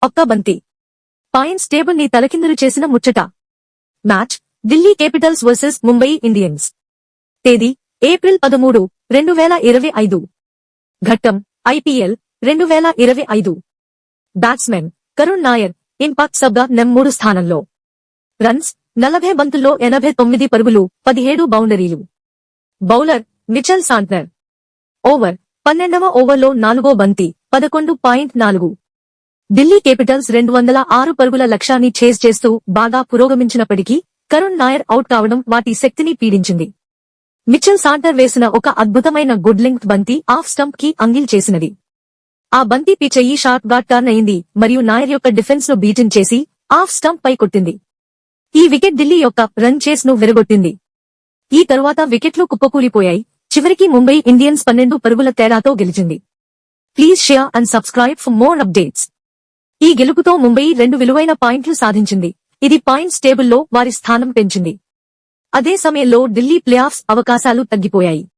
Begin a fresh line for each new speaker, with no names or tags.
పక్కా బంతి. Points table ని తలకిందులు చేసిన ముచ్చట. Match Delhi Capitals versus Mumbai Indians. తేదీ ఏప్రిల్ 13, 2025. ఘట్టం IPL 2025. Batsmen Karun Nair impact sub గా నం 3 స్థానంలో. రన్స్ 40 బంతుల్లో 89 పరుగులు, 17 బౌండరీలు. Bowler Mitchell Santner. ఓవర్ 12వ ఓవర్లో 4వ బంతి 11.4. ఢిల్లీ క్యాపిటల్స్ 206 పరుగుల లక్ష్యాన్ని ఛేజ్ చేస్తూ బాగా పురోగమించినప్పటికీ కరుణ్ నాయర్ అవుట్ కావడం వాటి శక్తిని పీడించింది. మిచెల్ శాంట్నర్ వేసిన ఒక అద్భుతమైన గుడ్ లెంగ్త్ బంతి ఆఫ్ స్టంప్ కి అంగిల్ చేసినది. ఆ బంతి పిచ్ షార్ప్ గా టర్న్ అయింది మరియు నాయర్ యొక్క డిఫెన్స్ ను బీటిన్ చేసి ఆఫ్ స్టంప్ పై కొట్టింది. ఈ వికెట్ ఢిల్లీ యొక్క రన్ చేస్ ను విరగొట్టింది. ఈ తరువాత వికెట్లు కుప్పకూలిపోయాయి. చివరికి ముంబై ఇండియన్స్ 12 పరుగుల తేడాతో గెలిచింది. Please share and subscribe for more updates. ఈ గెలుపుతో ముంబై 2 విలువైన పాయింట్లు సాధించింది. ఇది పాయింట్స్ టేబుల్లో వారి స్థానం పెంచింది. అదే సమయంలో ఢిల్లీ ప్లే ఆఫ్స్ అవకాశాలు తగ్గిపోయాయి.